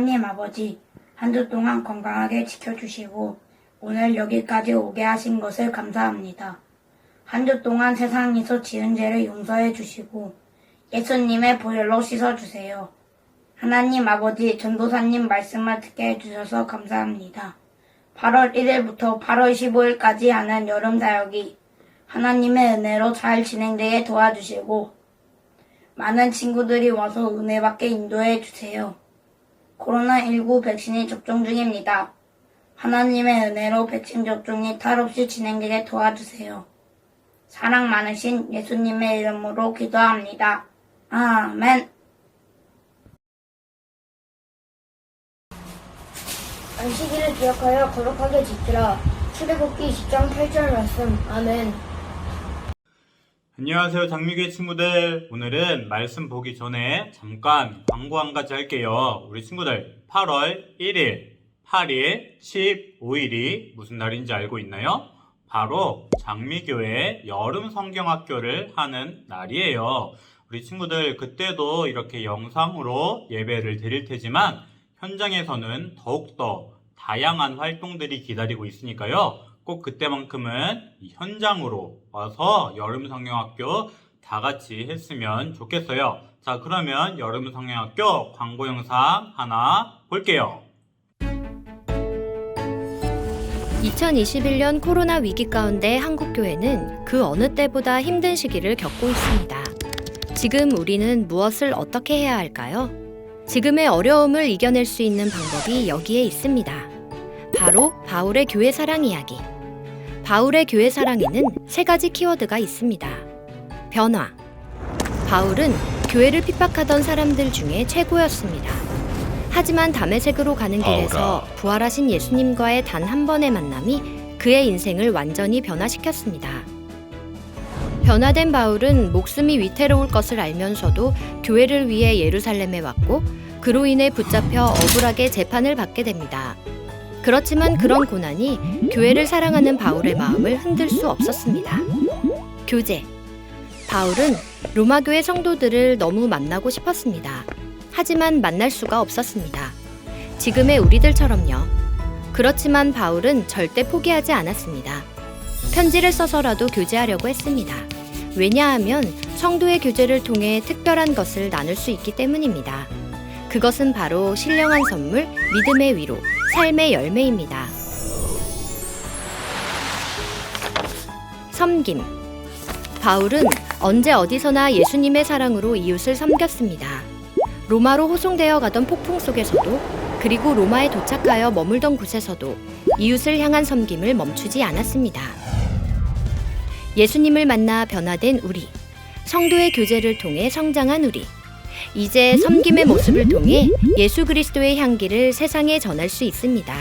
하나님 아버지, 한 주 동안 건강하게 지켜주시고 오늘 여기까지 오게 하신 것을 감사합니다. 한 주 동안 세상에서 지은 죄를 용서해 주시고 예수님의 보혈로 씻어주세요. 하나님 아버지, 전도사님 말씀을 듣게 해주셔서 감사합니다. 8월 1일부터 8월 15일까지 하는 여름 사역이 하나님의 은혜로 잘 진행되게 도와주시고 많은 친구들이 와서 은혜받게 인도해 주세요. 코로나19 백신이 접종 중입니다. 하나님의 은혜로 백신 접종이 탈 없이 진행되게 도와주세요. 사랑 많으신 예수님의 이름으로 기도합니다. 아멘. 안식일을 기억하여 거룩하게 지키라. 출애굽기 20장 8절 말씀. 아멘. 안녕하세요, 장미교회 친구들. 오늘은 말씀 보기 전에 잠깐 광고 한 가지 할게요. 우리 친구들 8월 1일, 8일, 15일이 무슨 날인지 알고 있나요? 바로 장미교회 여름 성경학교를 하는 날이에요. 우리 친구들 그때도 이렇게 영상으로 예배를 드릴 테지만 현장에서는 더욱더 다양한 활동들이 기다리고 있으니까요. 꼭 그때만큼은 이 현장으로 와서 여름 성경학교 다 같이 했으면 좋겠어요. 자, 그러면 여름 성경학교 광고 영상 하나 볼게요. 2021년 코로나 위기 가운데 한국교회는 그 어느 때보다 힘든 시기를 겪고 있습니다. 지금 우리는 무엇을 어떻게 해야 할까요? 지금의 어려움을 이겨낼 수 있는 방법이 여기에 있습니다. 바로 바울의 교회 사랑 이야기. 바울의 교회 사랑에는 3가지 키워드가 있습니다. 변화. 바울은 교회를 핍박하던 사람들 중에 최고였습니다. 하지만 다메섹으로 가는 길에서 부활하신 예수님과의 단 한 번의 만남이 그의 인생을 완전히 변화시켰습니다. 변화된 바울은 목숨이 위태로울 것을 알면서도 교회를 위해 예루살렘에 왔고 그로 인해 붙잡혀 억울하게 재판을 받게 됩니다. 그렇지만 그런 고난이 교회를 사랑하는 바울의 마음을 흔들 수 없었습니다. 교제. 바울은 로마교회 성도들을 너무 만나고 싶었습니다. 하지만 만날 수가 없었습니다. 지금의 우리들처럼요. 그렇지만 바울은 절대 포기하지 않았습니다. 편지를 써서라도 교제하려고 했습니다. 왜냐하면 성도의 교제를 통해 특별한 것을 나눌 수 있기 때문입니다. 그것은 바로 신령한 선물, 믿음의 위로, 삶의 열매입니다. 섬김. 바울은 언제 어디서나 예수님의 사랑으로 이웃을 섬겼습니다. 로마로 호송되어 가던 폭풍 속에서도 그리고 로마에 도착하여 머물던 곳에서도 이웃을 향한 섬김을 멈추지 않았습니다. 예수님을 만나 변화된 우리, 성도의 교제를 통해 성장한 우리, 이제 섬김의 모습을 통해 예수 그리스도의 향기를 세상에 전할 수 있습니다.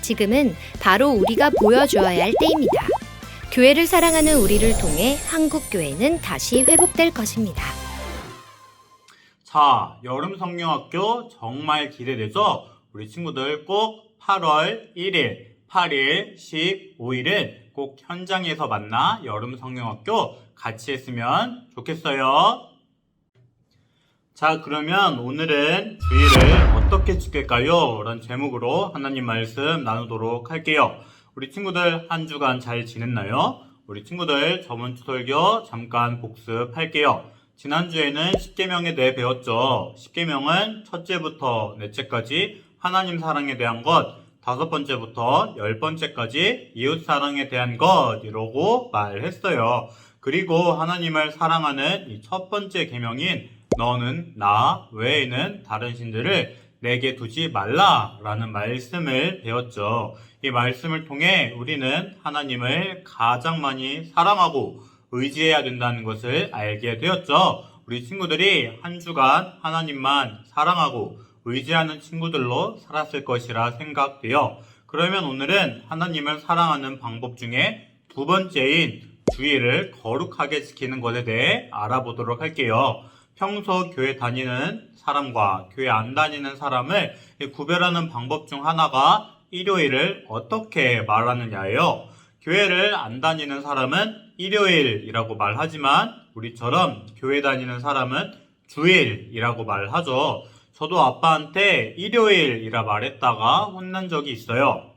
지금은 바로 우리가 보여주어야 할 때입니다. 교회를 사랑하는 우리를 통해 한국 교회는 다시 회복될 것입니다. 자, 여름 성경학교 정말 기대되죠? 우리 친구들 꼭 8월 1일, 8일, 15일은 꼭 현장에서 만나 여름 성경학교 같이 했으면 좋겠어요. 자, 그러면 오늘은 주일을 어떻게 지킬까요? 라는 제목으로 하나님 말씀 나누도록 할게요. 우리 친구들 한 주간 잘 지냈나요? 우리 친구들 저번 주 설교 잠깐 복습할게요. 지난주에는 십계명에 대해 배웠죠. 십계명은 첫째부터 넷째까지 하나님 사랑에 대한 것, 5번째부터 10번째까지 이웃 사랑에 대한 것 이라고 말했어요. 그리고 하나님을 사랑하는 이 첫 번째 계명인 너는 나 외에는 다른 신들을 내게 두지 말라라는 말씀을 배웠죠. 이 말씀을 통해 우리는 하나님을 가장 많이 사랑하고 의지해야 된다는 것을 알게 되었죠. 우리 친구들이 한 주간 하나님만 사랑하고 의지하는 친구들로 살았을 것이라 생각돼요. 그러면 오늘은 하나님을 사랑하는 방법 중에 2번째인 주일을 거룩하게 지키는 것에 대해 알아보도록 할게요. 평소 교회 다니는 사람과 교회 안 다니는 사람을 구별하는 방법 중 하나가 일요일을 어떻게 말하느냐예요. 교회를 안 다니는 사람은 일요일이라고 말하지만 우리처럼 교회 다니는 사람은 주일이라고 말하죠. 저도 아빠한테 일요일이라 말했다가 혼난 적이 있어요.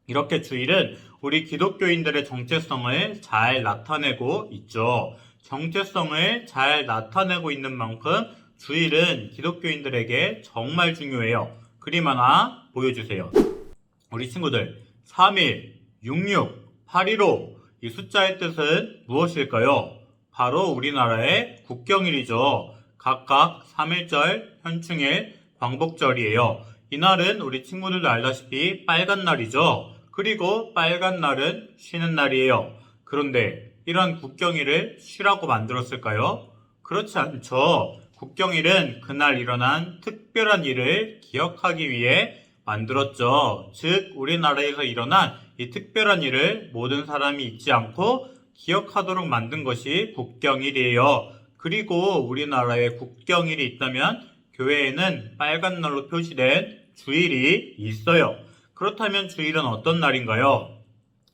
이렇게 주일은 우리 기독교인들의 정체성을 잘 나타내고 있죠. 정체성을 잘 나타내고 있는 만큼 주일은 기독교인들에게 정말 중요해요. 그림 하나 보여주세요. 우리 친구들, 3일, 66, 815, 이 숫자의 뜻은 무엇일까요? 바로 우리나라의 국경일이죠. 각각 3일절, 현충일, 광복절이에요. 이날은 우리 친구들도 알다시피 빨간 날이죠. 그리고 빨간 날은 쉬는 날이에요. 그런데 이런 국경일을 쉬라고 만들었을까요? 그렇지 않죠. 국경일은 그날 일어난 특별한 일을 기억하기 위해 만들었죠. 즉 우리나라에서 일어난 이 특별한 일을 모든 사람이 잊지 않고 기억하도록 만든 것이 국경일이에요. 그리고 우리나라에 국경일이 있다면 교회에는 빨간 날로 표시된 주일이 있어요. 그렇다면 주일은 어떤 날인가요?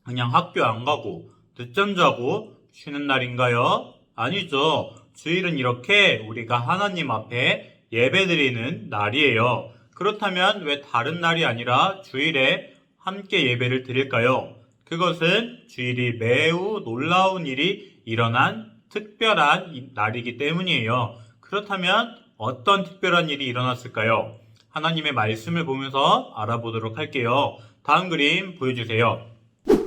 그냥 학교 안 가고 늦잠 자고 쉬는 날인가요? 아니죠. 주일은 이렇게 우리가 하나님 앞에 예배드리는 날이에요. 그렇다면 왜 다른 날이 아니라 주일에 함께 예배를 드릴까요? 그것은 주일이 매우 놀라운 일이 일어난 특별한 날이기 때문이에요. 그렇다면 어떤 특별한 일이 일어났을까요? 하나님의 말씀을 보면서 알아보도록 할게요. 다음 그림 보여주세요.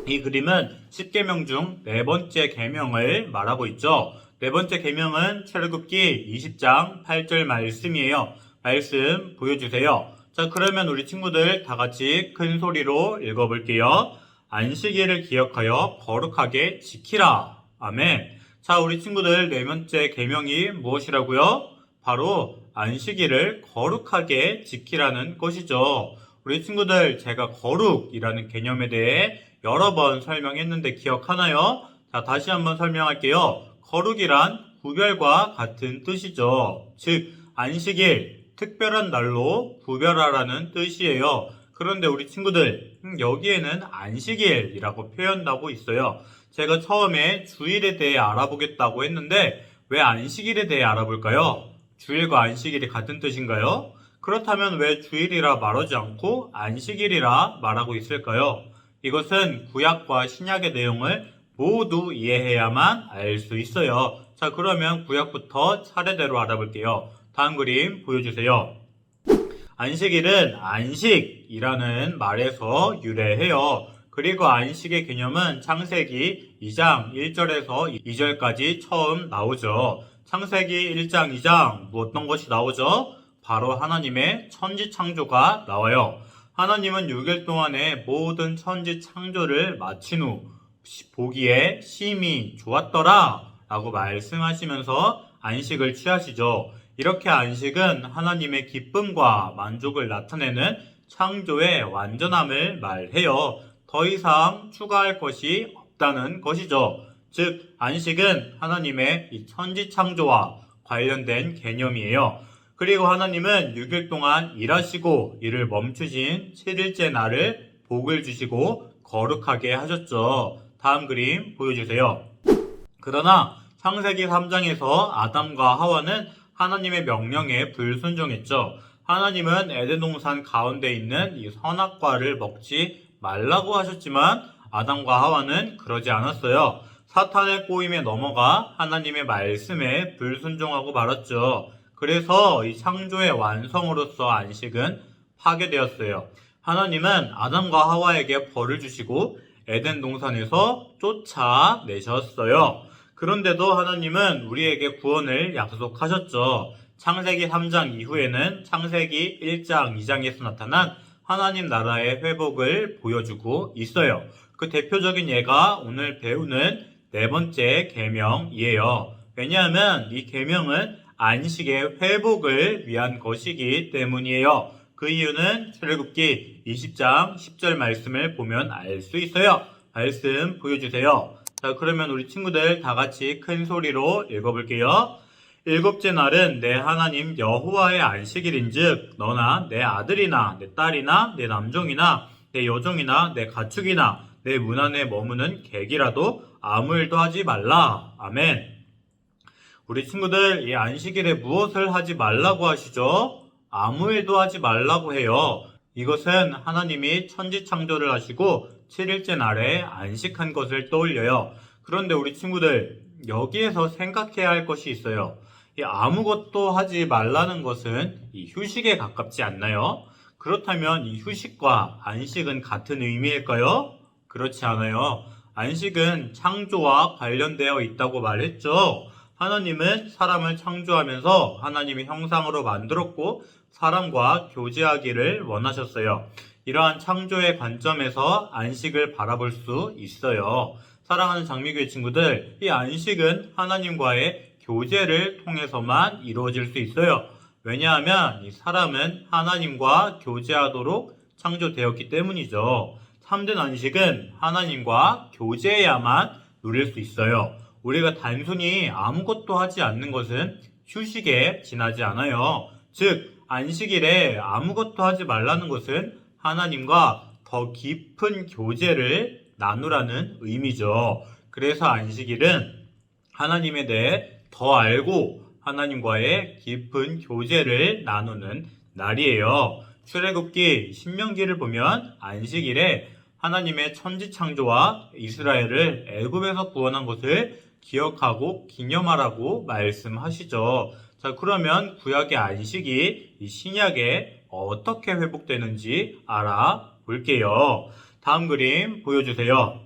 이 그림은 10계명 중 네 번째 계명을 말하고 있죠. 네 번째 계명은 출애굽기 20장 8절 말씀이에요. 말씀 보여주세요. 자, 그러면 우리 친구들 다 같이 큰 소리로 읽어볼게요. 안식일을 기억하여 거룩하게 지키라. 아멘. 자, 우리 친구들 네 번째 계명이 무엇이라고요? 바로 안식일을 거룩하게 지키라는 것이죠. 우리 친구들 제가 거룩이라는 개념에 대해 여러 번 설명했는데 기억하나요? 자, 다시 한번 설명할게요. 거룩이란 구별과 같은 뜻이죠. 즉 안식일, 특별한 날로 구별하라는 뜻이에요. 그런데 우리 친구들 여기에는 안식일이라고 표현하고 있어요. 제가 처음에 주일에 대해 알아보겠다고 했는데 왜 안식일에 대해 알아볼까요? 주일과 안식일이 같은 뜻인가요? 그렇다면 왜 주일이라 말하지 않고 안식일이라 말하고 있을까요? 이것은 구약과 신약의 내용을 모두 이해해야만 알 수 있어요. 자, 그러면 구약부터 차례대로 알아볼게요. 다음 그림 보여주세요. 안식일은 안식이라는 말에서 유래해요. 그리고 안식의 개념은 창세기 2장 1절에서 2절까지 처음 나오죠. 창세기 1장 2장 어떤 것이 나오죠? 바로 하나님의 천지 창조가 나와요. 하나님은 6일 동안에 모든 천지 창조를 마친 후 보기에 심히 좋았더라 라고 말씀하시면서 안식을 취하시죠. 이렇게 안식은 하나님의 기쁨과 만족을 나타내는 창조의 완전함을 말해요. 더 이상 추가할 것이 없다는 것이죠. 즉 안식은 하나님의 이 천지 창조와 관련된 개념이에요. 그리고 하나님은 6일 동안 일하시고 일을 멈추신 7일째 날을 복을 주시고 거룩하게 하셨죠. 다음 그림 보여주세요. 그러나 창세기 3장에서 아담과 하와는 하나님의 명령에 불순종했죠. 하나님은 에덴 동산 가운데 있는 이 선악과를 먹지 말라고 하셨지만 아담과 하와는 그러지 않았어요. 사탄의 꼬임에 넘어가 하나님의 말씀에 불순종하고 말았죠. 그래서 이 창조의 완성으로서 안식은 파괴되었어요. 하나님은 아담과 하와에게 벌을 주시고 에덴 동산에서 쫓아내셨어요. 그런데도 하나님은 우리에게 구원을 약속하셨죠. 창세기 3장 이후에는 창세기 1장, 2장에서 나타난 하나님 나라의 회복을 보여주고 있어요. 그 대표적인 예가 오늘 배우는 네 번째 계명이에요. 왜냐하면 이 계명은 안식의 회복을 위한 것이기 때문이에요. 그 이유는 출애굽기 20장 10절 말씀을 보면 알 수 있어요. 말씀 보여주세요. 자, 그러면 우리 친구들 다 같이 큰 소리로 읽어볼게요. 일곱째 날은 내 하나님 여호와의 안식일인즉 너나 내 아들이나 내 딸이나 내 남종이나 내 여종이나 내 가축이나 내 문 안에 머무는 객이라도 아무 일도 하지 말라. 아멘. 우리 친구들 이 안식일에 무엇을 하지 말라고 하시죠? 아무 일도 하지 말라고 해요. 이것은 하나님이 천지 창조를 하시고 7일째 날에 안식한 것을 떠올려요. 그런데 우리 친구들, 여기에서 생각해야 할 것이 있어요. 이 아무것도 하지 말라는 것은 이 휴식에 가깝지 않나요? 그렇다면 이 휴식과 안식은 같은 의미일까요? 그렇지 않아요. 안식은 창조와 관련되어 있다고 말했죠. 하나님은 사람을 창조하면서 하나님의 형상으로 만들었고 사람과 교제하기를 원하셨어요. 이러한 창조의 관점에서 안식을 바라볼 수 있어요. 사랑하는 장미교회 친구들, 이 안식은 하나님과의 교제를 통해서만 이루어질 수 있어요. 왜냐하면 이 사람은 하나님과 교제하도록 창조되었기 때문이죠. 참된 안식은 하나님과 교제해야만 누릴 수 있어요. 우리가 단순히 아무것도 하지 않는 것은 휴식에 지나지 않아요. 즉, 안식일에 아무것도 하지 말라는 것은 하나님과 더 깊은 교제를 나누라는 의미죠. 그래서 안식일은 하나님에 대해 더 알고 하나님과의 깊은 교제를 나누는 날이에요. 출애굽기, 신명기를 보면 안식일에 하나님의 천지 창조와 이스라엘을 애굽에서 구원한 것을 기억하고 기념하라고 말씀하시죠. 자, 그러면 구약의 안식이 이 신약에 어떻게 회복되는지 알아볼게요. 다음 그림 보여주세요.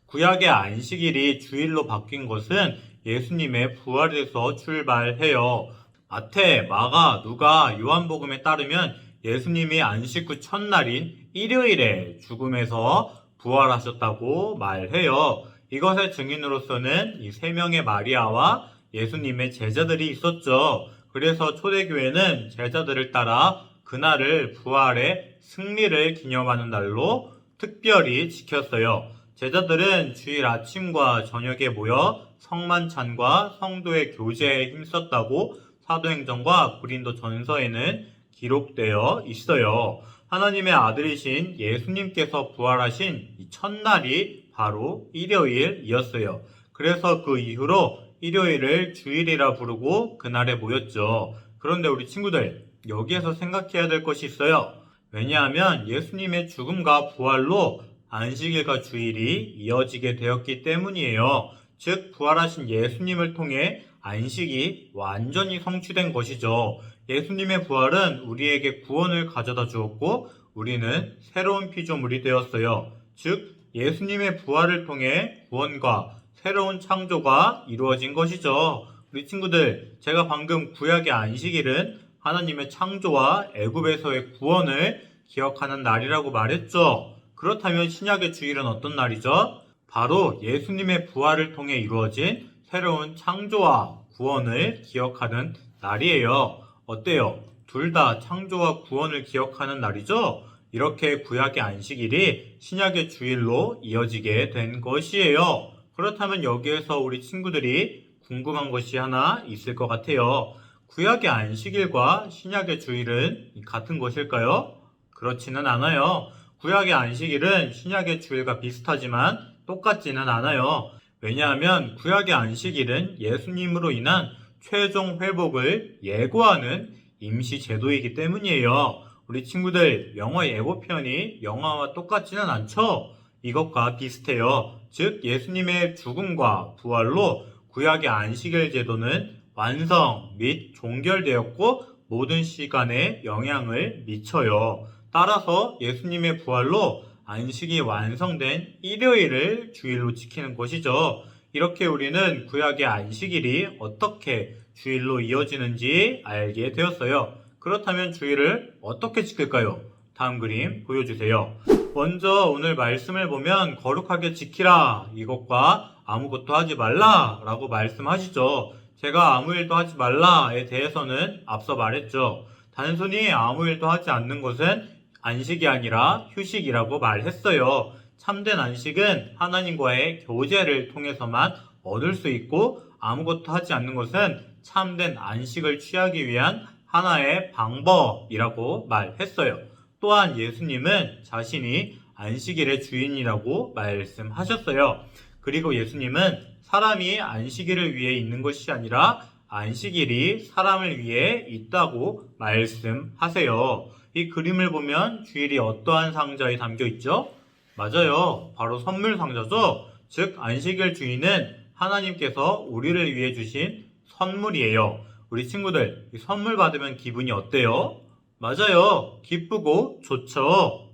구약의 안식일이 주일로 바뀐 것은 예수님의 부활에서 출발해요. 마태, 마가, 누가, 요한복음에 따르면 예수님이 안식 후 첫날인 일요일에 죽음에서 부활하셨다고 말해요. 이것의 증인으로서는 이 세 명의 마리아와 예수님의 제자들이 있었죠. 그래서 초대교회는 제자들을 따라 그날을 부활의 승리를 기념하는 날로 특별히 지켰어요. 제자들은 주일 아침과 저녁에 모여 성만찬과 성도의 교제에 힘썼다고 사도행전과 고린도 전서에는 기록되어 있어요. 하나님의 아들이신 예수님께서 부활하신 이 첫날이 바로 일요일이었어요. 그래서 그 이후로 일요일을 주일이라 부르고 그날에 모였죠. 그런데 우리 친구들, 여기에서 생각해야 될 것이 있어요. 왜냐하면 예수님의 죽음과 부활로 안식일과 주일이 이어지게 되었기 때문이에요. 즉, 부활하신 예수님을 통해 안식이 완전히 성취된 것이죠. 예수님의 부활은 우리에게 구원을 가져다 주었고 우리는 새로운 피조물이 되었어요. 즉, 예수님의 부활을 통해 구원과 새로운 창조가 이루어진 것이죠. 우리 친구들, 제가 방금 구약의 안식일은 하나님의 창조와 애굽에서의 구원을 기억하는 날이라고 말했죠. 그렇다면 신약의 주일은 어떤 날이죠? 바로 예수님의 부활을 통해 이루어진 새로운 창조와 구원을 기억하는 날이에요. 어때요? 둘 다 창조와 구원을 기억하는 날이죠? 이렇게 구약의 안식일이 신약의 주일로 이어지게 된 것이에요. 그렇다면 여기에서 우리 친구들이 궁금한 것이 하나 있을 것 같아요. 구약의 안식일과 신약의 주일은 같은 것일까요? 그렇지는 않아요. 구약의 안식일은 신약의 주일과 비슷하지만 똑같지는 않아요. 왜냐하면 구약의 안식일은 예수님으로 인한 최종 회복을 예고하는 임시 제도이기 때문이에요. 우리 친구들, 영어 예고편이 영어와 똑같지는 않죠? 이것과 비슷해요. 즉, 예수님의 죽음과 부활로 구약의 안식일 제도는 완성 및 종결되었고 모든 시간에 영향을 미쳐요. 따라서 예수님의 부활로 안식이 완성된 일요일을 주일로 지키는 것이죠. 이렇게 우리는 구약의 안식일이 어떻게 주일로 이어지는지 알게 되었어요. 그렇다면 주일을 어떻게 지킬까요? 다음 그림 보여주세요. 먼저 오늘 말씀을 보면 거룩하게 지키라, 이것과 아무것도 하지 말라 라고 말씀하시죠. 제가 아무 일도 하지 말라에 대해서는 앞서 말했죠. 단순히 아무 일도 하지 않는 것은 안식이 아니라 휴식이라고 말했어요. 참된 안식은 하나님과의 교제를 통해서만 얻을 수 있고 아무것도 하지 않는 것은 참된 안식을 취하기 위한 하나의 방법이라고 말했어요. 또한 예수님은 자신이 안식일의 주인이라고 말씀하셨어요. 그리고 예수님은 사람이 안식일을 위해 있는 것이 아니라 안식일이 사람을 위해 있다고 말씀하세요. 이 그림을 보면 주일이 어떠한 상자에 담겨 있죠? 맞아요. 바로 선물 상자죠. 즉 안식일 주일은 하나님께서 우리를 위해 주신 선물이에요. 우리 친구들, 이 선물 받으면 기분이 어때요? 맞아요. 기쁘고 좋죠.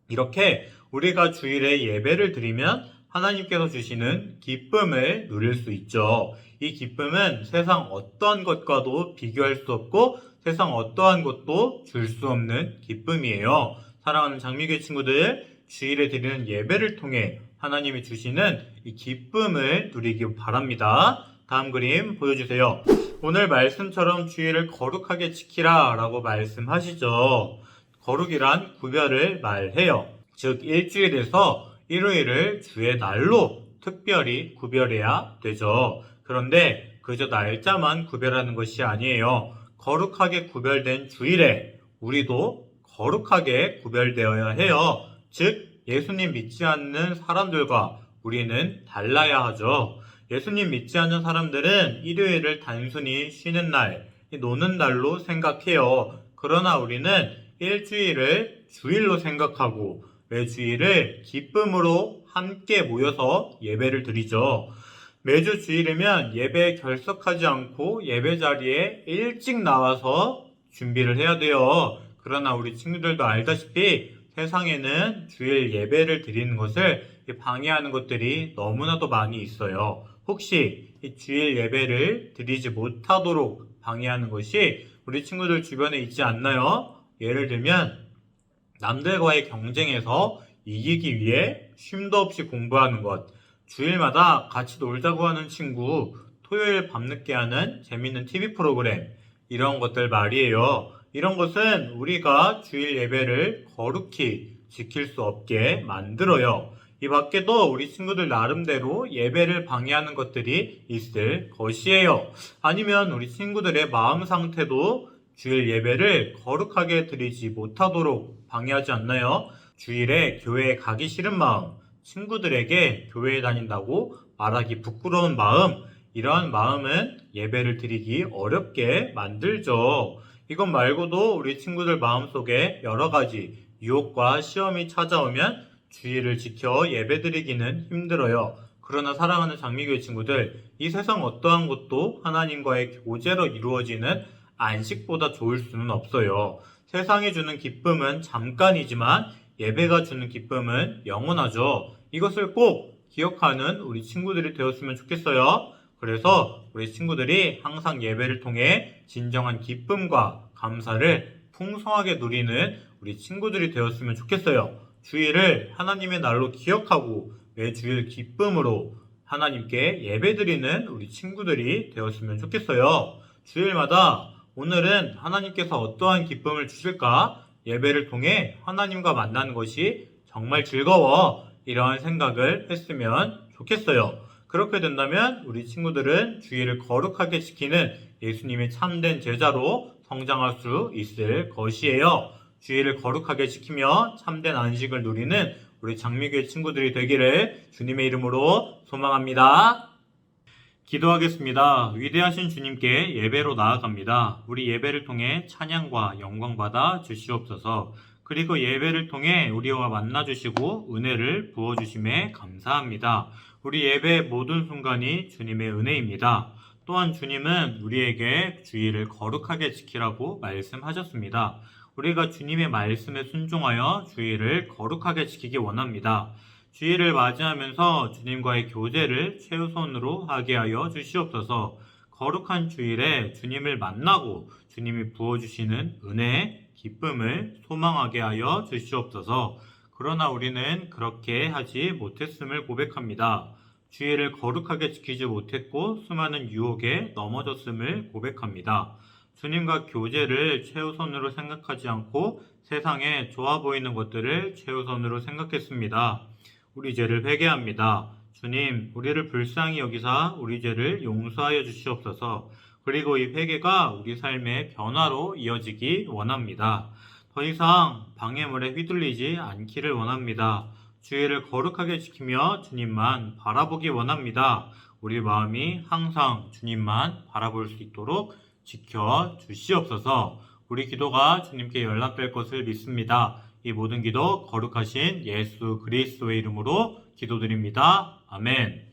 이렇게 우리가 주일에 예배를 드리면 하나님께서 주시는 기쁨을 누릴 수 있죠. 이 기쁨은 세상 어떠한 것과도 비교할 수 없고 세상 어떠한 것도 줄 수 없는 기쁨이에요. 사랑하는 장미교회 친구들, 주일에 드리는 예배를 통해 하나님이 주시는 이 기쁨을 누리기 바랍니다. 다음 그림 보여주세요. 오늘 말씀처럼 주일을 거룩하게 지키라 라고 말씀하시죠. 거룩이란 구별을 말해요. 즉 일주일에서 일요일을 주의 날로 특별히 구별해야 되죠. 그런데 그저 날짜만 구별하는 것이 아니에요. 거룩하게 구별된 주일에 우리도 거룩하게 구별되어야 해요. 즉 예수님 믿지 않는 사람들과 우리는 달라야 하죠. 예수님 믿지 않는 사람들은 일요일을 단순히 쉬는 날, 노는 날로 생각해요. 그러나 우리는 일주일을 주일로 생각하고 매 주일을 기쁨으로 함께 모여서 예배를 드리죠. 매주 주일이면 예배에 결석하지 않고 예배 자리에 일찍 나와서 준비를 해야 돼요. 그러나 우리 친구들도 알다시피 세상에는 주일 예배를 드리는 것을 방해하는 것들이 너무나도 많이 있어요. 혹시 이 주일 예배를 드리지 못하도록 방해하는 것이 우리 친구들 주변에 있지 않나요? 예를 들면 남들과의 경쟁에서 이기기 위해 쉼도 없이 공부하는 것, 주일마다 같이 놀자고 하는 친구, 토요일 밤늦게 하는 재밌는 TV 프로그램, 이런 것들 말이에요. 이런 것은 우리가 주일 예배를 거룩히 지킬 수 없게 만들어요. 이 밖에도 우리 친구들 나름대로 예배를 방해하는 것들이 있을 것이에요. 아니면 우리 친구들의 마음 상태도 주일 예배를 거룩하게 드리지 못하도록 방해하지 않나요? 주일에 교회에 가기 싫은 마음, 친구들에게 교회에 다닌다고 말하기 부끄러운 마음, 이러한 마음은 예배를 드리기 어렵게 만들죠. 이것 말고도 우리 친구들 마음속에 여러 가지 유혹과 시험이 찾아오면 주일을 지켜 예배드리기는 힘들어요. 그러나 사랑하는 장미교회 친구들, 이 세상 어떠한 것도 하나님과의 교제로 이루어지는 안식보다 좋을 수는 없어요. 세상이 주는 기쁨은 잠깐이지만 예배가 주는 기쁨은 영원하죠. 이것을 꼭 기억하는 우리 친구들이 되었으면 좋겠어요. 그래서 우리 친구들이 항상 예배를 통해 진정한 기쁨과 감사를 풍성하게 누리는 우리 친구들이 되었으면 좋겠어요. 주일을 하나님의 날로 기억하고 매 주일 기쁨으로 하나님께 예배드리는 우리 친구들이 되었으면 좋겠어요. 주일마다 오늘은 하나님께서 어떠한 기쁨을 주실까? 예배를 통해 하나님과 만나는 것이 정말 즐거워. 이러한 생각을 했으면 좋겠어요. 그렇게 된다면 우리 친구들은 주일을 거룩하게 지키는 예수님의 참된 제자로 성장할 수 있을 것이에요. 주일을 거룩하게 지키며 참된 안식을 누리는 우리 장미교회 친구들이 되기를 주님의 이름으로 소망합니다. 기도하겠습니다. 위대하신 주님께 예배로 나아갑니다. 우리 예배를 통해 찬양과 영광 받아 주시옵소서. 그리고 예배를 통해 우리와 만나 주시고 은혜를 부어 주심에 감사합니다. 우리 예배의 모든 순간이 주님의 은혜입니다. 또한 주님은 우리에게 주일을 거룩하게 지키라고 말씀하셨습니다. 우리가 주님의 말씀에 순종하여 주일을 거룩하게 지키기 원합니다. 주일을 맞이하면서 주님과의 교제를 최우선으로 하게 하여 주시옵소서. 거룩한 주일에 주님을 만나고 주님이 부어주시는 은혜, 기쁨을 소망하게 하여 주시옵소서. 그러나 우리는 그렇게 하지 못했음을 고백합니다. 주일을 거룩하게 지키지 못했고 수많은 유혹에 넘어졌음을 고백합니다. 주님과 교제를 최우선으로 생각하지 않고 세상에 좋아 보이는 것들을 최우선으로 생각했습니다. 우리 죄를 회개합니다. 주님, 우리를 불쌍히 여기사 우리 죄를 용서하여 주시옵소서. 그리고 이 회개가 우리 삶의 변화로 이어지기 원합니다. 더 이상 방해물에 휘둘리지 않기를 원합니다. 주의를 거룩하게 지키며 주님만 바라보기 원합니다. 우리 마음이 항상 주님만 바라볼 수 있도록 지켜 주시옵소서. 우리 기도가 주님께 연락될 것을 믿습니다. 이 모든 기도 거룩하신 예수 그리스도의 이름으로 기도드립니다. 아멘.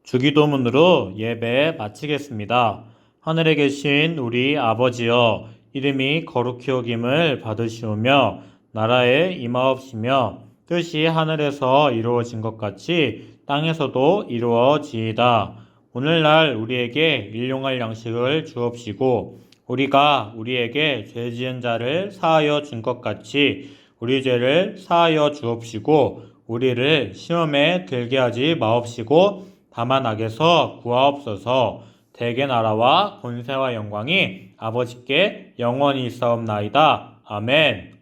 주기도문으로 예배 마치겠습니다. 하늘에 계신 우리 아버지여, 이름이 거룩히 여김을 받으시오며 나라에 임하옵시며 뜻이 하늘에서 이루어진 것 같이 땅에서도 이루어지이다. 오늘날 우리에게 일용할 양식을 주옵시고 우리가 우리에게 죄 지은 자를 사하여 준 것 같이 우리 죄를 사하여 주옵시고 우리를 시험에 들게 하지 마옵시고 다만 악에서 구하옵소서. 대개 나라와 권세와 영광이 아버지께 영원히 있사옵나이다. 아멘.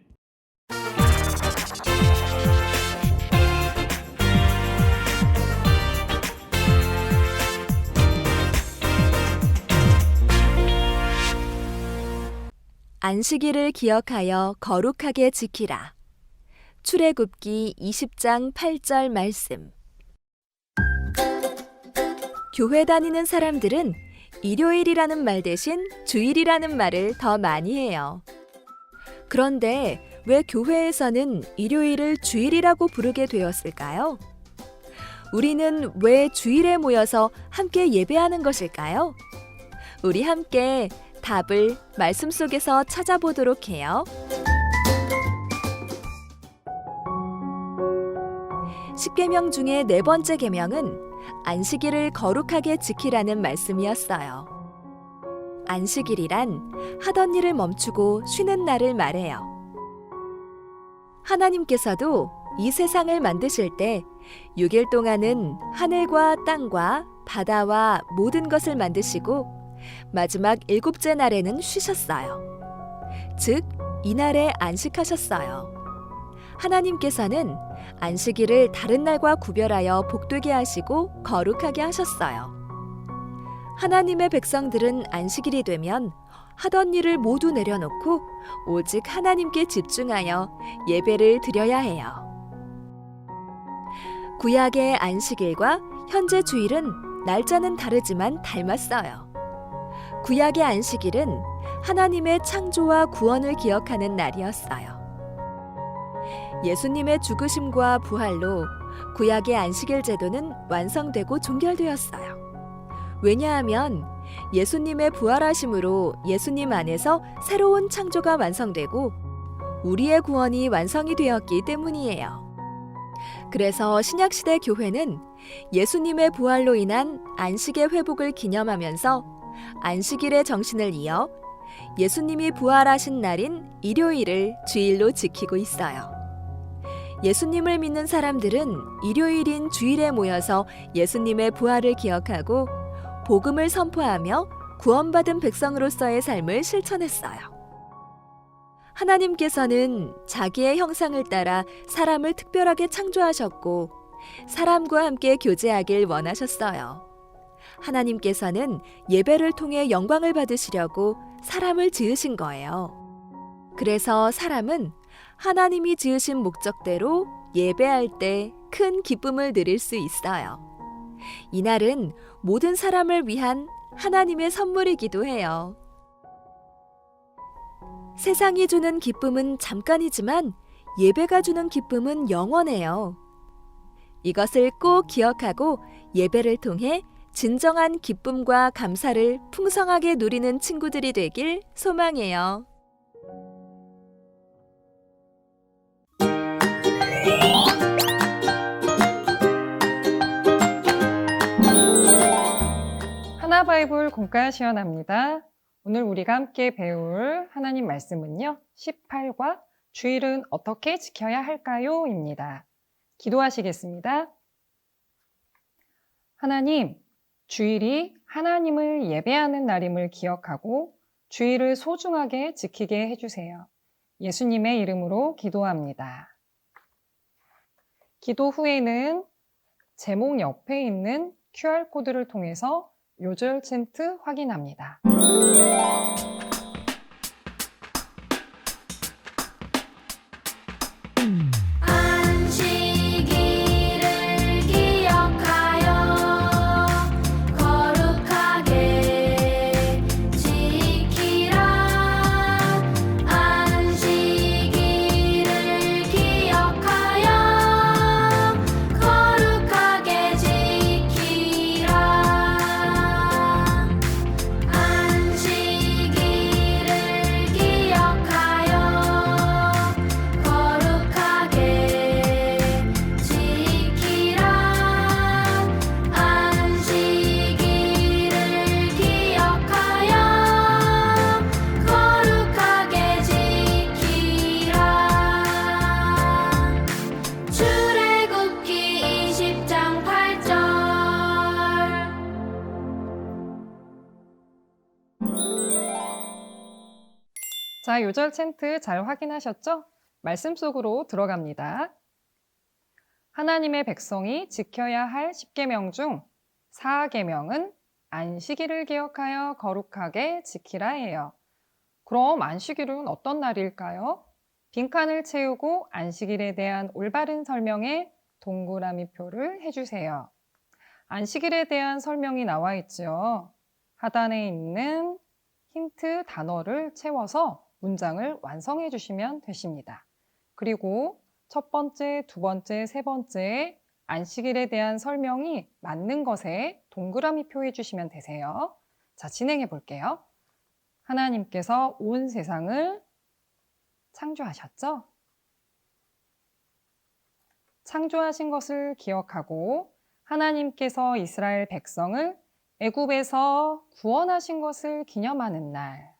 안식일을 기억하여 거룩하게 지키라. 출애굽기 20장 8절 말씀. 교회 다니는 사람들은 일요일이라는 말 대신 주일이라는 말을 더 많이 해요. 그런데 왜 교회에서는 일요일을 주일이라고 부르게 되었을까요? 우리는 왜 주일에 모여서 함께 예배하는 것일까요? 우리 함께 답을 말씀 속에서 찾아보도록 해요. 십계명 중에 네 번째 계명은 안식일을 거룩하게 지키라는 말씀이었어요. 안식일이란 하던 일을 멈추고 쉬는 날을 말해요. 하나님께서도 이 세상을 만드실 때 6일 동안은 하늘과 땅과 바다와 모든 것을 만드시고 마지막 7째 날에는 쉬셨어요. 즉, 이날에 안식하셨어요. 하나님께서는 안식일을 다른 날과 구별하여 복되게 하시고 거룩하게 하셨어요. 하나님의 백성들은 안식일이 되면 하던 일을 모두 내려놓고 오직 하나님께 집중하여 예배를 드려야 해요. 구약의 안식일과 현재 주일은 날짜는 다르지만 닮았어요. 구약의 안식일은 하나님의 창조와 구원을 기억하는 날이었어요. 예수님의 죽으심과 부활로 구약의 안식일 제도는 완성되고 종결되었어요. 왜냐하면 예수님의 부활하심으로 예수님 안에서 새로운 창조가 완성되고 우리의 구원이 완성이 되었기 때문이에요. 그래서 신약시대 교회는 예수님의 부활로 인한 안식의 회복을 기념하면서 안식일의 정신을 이어 예수님이 부활하신 날인 일요일을 주일로 지키고 있어요. 예수님을 믿는 사람들은 일요일인 주일에 모여서 예수님의 부활을 기억하고 복음을 선포하며 구원받은 백성으로서의 삶을 실천했어요. 하나님께서는 자기의 형상을 따라 사람을 특별하게 창조하셨고 사람과 함께 교제하길 원하셨어요. 하나님께서는 예배를 통해 영광을 받으시려고 사람을 지으신 거예요. 그래서 사람은 하나님이 지으신 목적대로 예배할 때 큰 기쁨을 누릴 수 있어요. 이날은 모든 사람을 위한 하나님의 선물이기도 해요. 세상이 주는 기쁨은 잠깐이지만 예배가 주는 기쁨은 영원해요. 이것을 꼭 기억하고 예배를 통해 진정한 기쁨과 감사를 풍성하게 누리는 친구들이 되길 소망해요. 하나바이블 공과 시연합니다. 오늘 우리가 함께 배울 하나님 말씀은요. 18과 주일은 어떻게 지켜야 할까요? 입니다. 기도하시겠습니다. 하나님, 주일이 하나님을 예배하는 날임을 기억하고 주일을 소중하게 지키게 해주세요. 예수님의 이름으로 기도합니다. 기도 후에는 제목 옆에 있는 QR코드를 통해서 요절 챈트 확인합니다. 안식일을 자, 요절 챈트 잘 확인하셨죠? 말씀 속으로 들어갑니다. 하나님의 백성이 지켜야 할 10계명 중 4계명은 안식일을 기억하여 거룩하게 지키라예요. 그럼 안식일은 어떤 날일까요? 빈칸을 채우고 안식일에 대한 올바른 설명에 동그라미 표를 해주세요. 안식일에 대한 설명이 나와 있죠. 하단에 있는 힌트 단어를 채워서 문장을 완성해 주시면 되십니다. 그리고 첫 번째, 두 번째, 세 번째 안식일에 대한 설명이 맞는 것에 동그라미 표해 주시면 되세요. 자, 진행해 볼게요. 하나님께서 온 세상을 창조하셨죠? 창조하신 것을 기억하고 하나님께서 이스라엘 백성을 애굽에서 구원하신 것을 기념하는 날.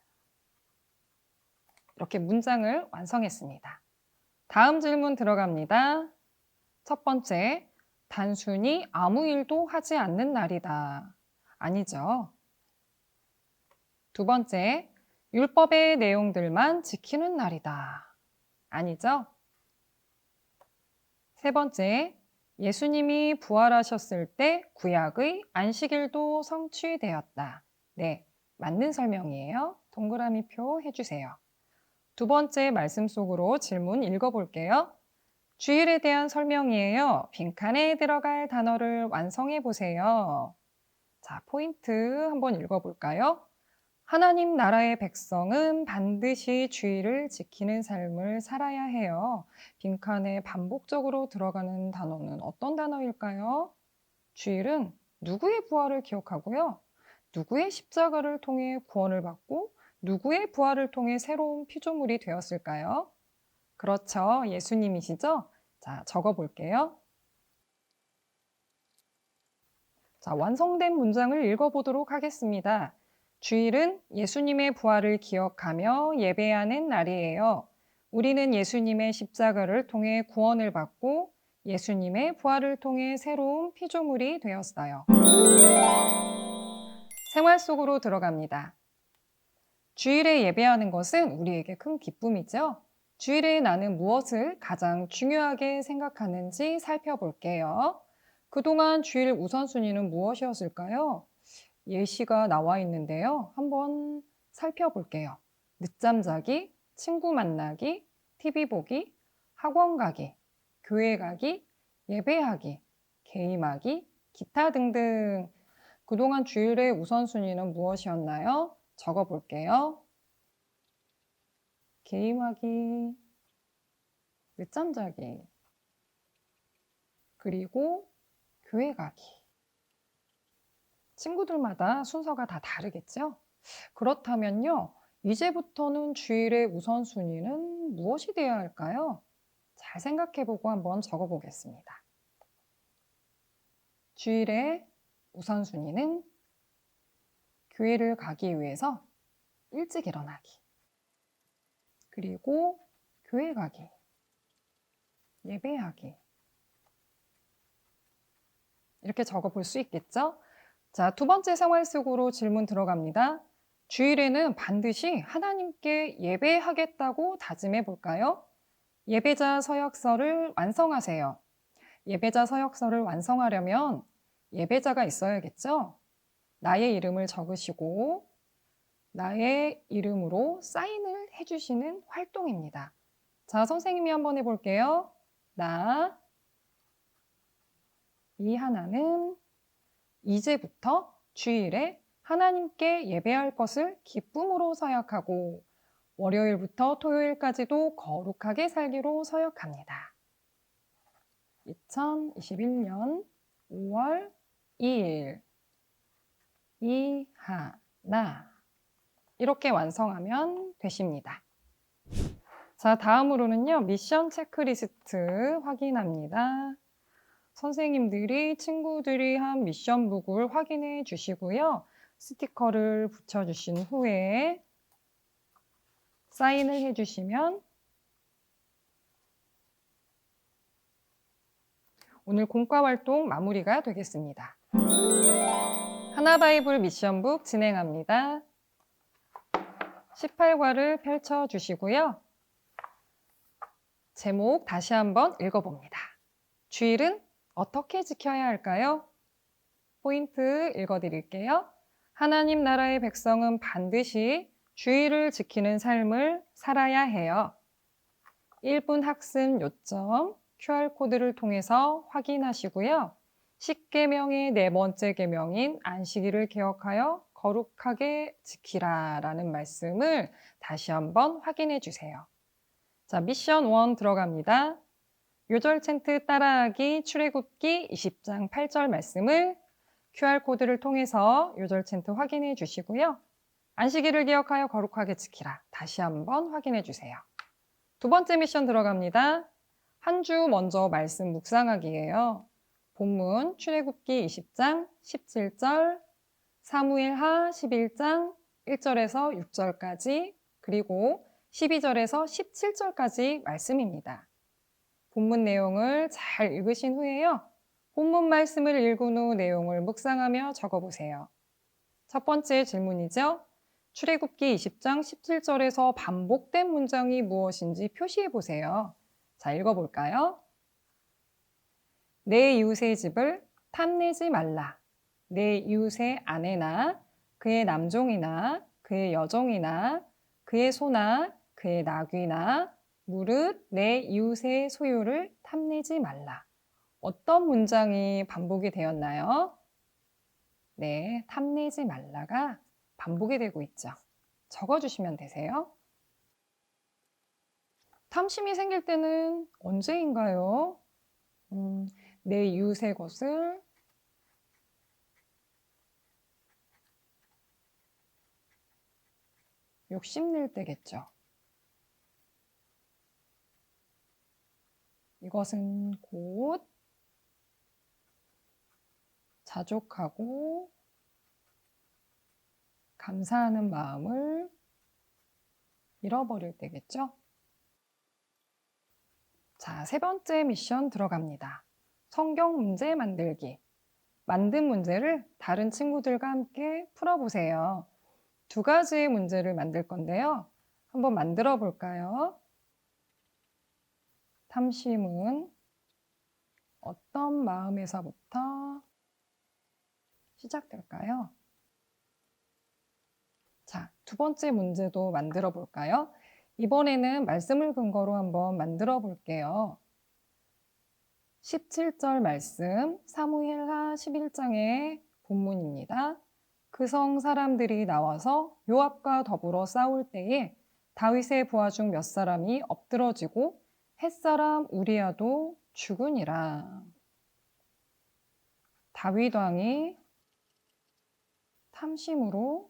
이렇게 문장을 완성했습니다. 다음 질문 들어갑니다. 첫 번째, 단순히 아무 일도 하지 않는 날이다. 아니죠. 두 번째, 율법의 내용들만 지키는 날이다. 아니죠. 세 번째, 예수님이 부활하셨을 때 구약의 안식일도 성취되었다. 네, 맞는 설명이에요. 동그라미 표 해주세요. 두 번째 말씀 속으로 질문 읽어볼게요. 주일에 대한 설명이에요. 빈칸에 들어갈 단어를 완성해 보세요. 자, 포인트 한번 읽어볼까요? 하나님 나라의 백성은 반드시 주일을 지키는 삶을 살아야 해요. 빈칸에 반복적으로 들어가는 단어는 어떤 단어일까요? 주일은 누구의 부활을 기억하고요. 누구의 십자가를 통해 구원을 받고 누구의 부활을 통해 새로운 피조물이 되었을까요? 그렇죠. 예수님이시죠? 자, 적어볼게요. 자, 완성된 문장을 읽어보도록 하겠습니다. 주일은 예수님의 부활을 기억하며 예배하는 날이에요. 우리는 예수님의 십자가를 통해 구원을 받고 예수님의 부활을 통해 새로운 피조물이 되었어요. 생활 속으로 들어갑니다. 주일에 예배하는 것은 우리에게 큰 기쁨이죠. 주일에 나는 무엇을 가장 중요하게 생각하는지 살펴볼게요. 그동안 주일 우선순위는 무엇이었을까요? 예시가 나와 있는데요. 한번 살펴볼게요. 늦잠 자기, 친구 만나기, TV 보기, 학원 가기, 교회 가기, 예배하기, 게임하기, 기타 등등. 그동안 주일의 우선순위는 무엇이었나요? 적어볼게요. 게임하기, 늦잠 자기, 그리고 교회 가기. 친구들마다 순서가 다 다르겠죠? 그렇다면요, 이제부터는 주일의 우선순위는 무엇이 되어야 할까요? 잘 생각해보고 한번 적어보겠습니다. 주일의 우선순위는 교회를 가기 위해서 일찍 일어나기, 그리고 교회 가기, 예배하기. 이렇게 적어볼 수 있겠죠? 자, 두 번째 생활 속으로 질문 들어갑니다. 주일에는 반드시 하나님께 예배하겠다고 다짐해 볼까요? 예배자 서약서를 완성하세요. 예배자 서약서를 완성하려면 예배자가 있어야겠죠? 나의 이름을 적으시고 나의 이름으로 사인을 해주시는 활동입니다. 자, 선생님이 한번 해볼게요. 나, 이하나는 이제부터 주일에 하나님께 예배할 것을 기쁨으로 서약하고 월요일부터 토요일까지도 거룩하게 살기로 서약합니다. 2021년 5월 2일 이하나 이렇게 완성하면 되십니다. 자, 다음으로는요, 미션 체크리스트 확인합니다. 선생님들이 친구들이 한 미션북을 확인해 주시고요. 스티커를 붙여주신 후에 사인을 해주시면 오늘 공과활동 마무리가 되겠습니다. 하나바이블 미션북 진행합니다. 18과를 펼쳐 주시고요. 제목 다시 한번 읽어봅니다. 주일은 어떻게 지켜야 할까요? 포인트 읽어드릴게요. 하나님 나라의 백성은 반드시 주일을 지키는 삶을 살아야 해요. 1분 학습 요점 QR코드를 통해서 확인하시고요. 10계명의 네 번째 계명인 안식일을 기억하여 거룩하게 지키라 라는 말씀을 다시 한번 확인해 주세요. 자, 미션 1 들어갑니다. 요절 챈트 따라하기 출애굽기 20장 8절 말씀을 QR코드를 통해서 요절 챈트 확인해 주시고요. 안식일을 기억하여 거룩하게 지키라. 다시 한번 확인해 주세요. 두 번째 미션 들어갑니다. 한 주 먼저 말씀 묵상하기예요. 본문 출애굽기 20장 17절, 사무엘하 11장 1절에서 6절까지, 그리고 12절에서 17절까지 말씀입니다. 본문 내용을 잘 읽으신 후에요. 본문 말씀을 읽은 후 내용을 묵상하며 적어보세요. 첫 번째 질문이죠. 출애굽기 20장 17절에서 반복된 문장이 무엇인지 표시해 보세요. 자, 읽어볼까요? 내 이웃의 집을 탐내지 말라. 내 이웃의 아내나 그의 남종이나 그의 여종이나 그의 소나 그의 나귀나 무릇 내 이웃의 소유를 탐내지 말라. 어떤 문장이 반복이 되었나요? 네, 탐내지 말라가 반복이 되고 있죠. 적어주시면 되세요. 탐심이 생길 때는 언제인가요? 내 이웃의 것을 욕심낼 때겠죠. 이것은 곧 자족하고 감사하는 마음을 잃어버릴 때겠죠. 자, 세 번째 미션 들어갑니다. 성경 문제 만들기. 만든 문제를 다른 친구들과 함께 풀어보세요. 두 가지의 문제를 만들 건데요. 한번 만들어 볼까요? 탐심은 어떤 마음에서부터 시작될까요? 자, 두 번째 문제도 만들어 볼까요? 이번에는 말씀을 근거로 한번 만들어 볼게요. 17절 말씀, 사무엘하 11장의 본문입니다. 그 성 사람들이 나와서 요압과 더불어 싸울 때에 다윗의 부하 중 몇 사람이 엎드러지고 햇사람 우리야도 죽으니라. 다윗 왕이 탐심으로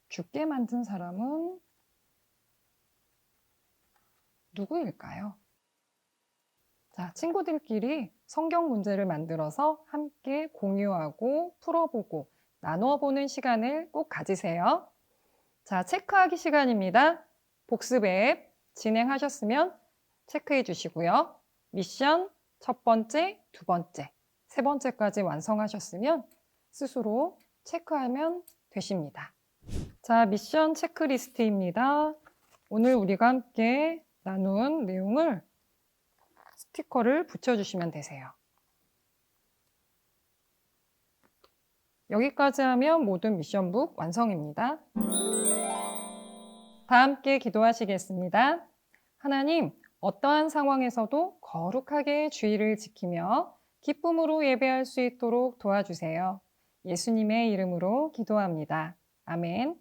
죽게 만든 사람은 누구일까요? 자, 친구들끼리 성경 문제를 만들어서 함께 공유하고 풀어보고 나누어 보는 시간을 꼭 가지세요. 자, 체크하기 시간입니다. 복습 앱 진행하셨으면 체크해 주시고요. 미션 첫 번째, 두 번째, 세 번째까지 완성하셨으면 스스로 체크하면 되십니다. 자, 미션 체크리스트입니다. 오늘 우리가 함께 나눈 내용을 스티커를 붙여주시면 되세요. 여기까지 하면 모든 미션북 완성입니다. 다 함께 기도하시겠습니다. 하나님, 어떠한 상황에서도 거룩하게 주의를 지키며 기쁨으로 예배할 수 있도록 도와주세요. 예수님의 이름으로 기도합니다. 아멘.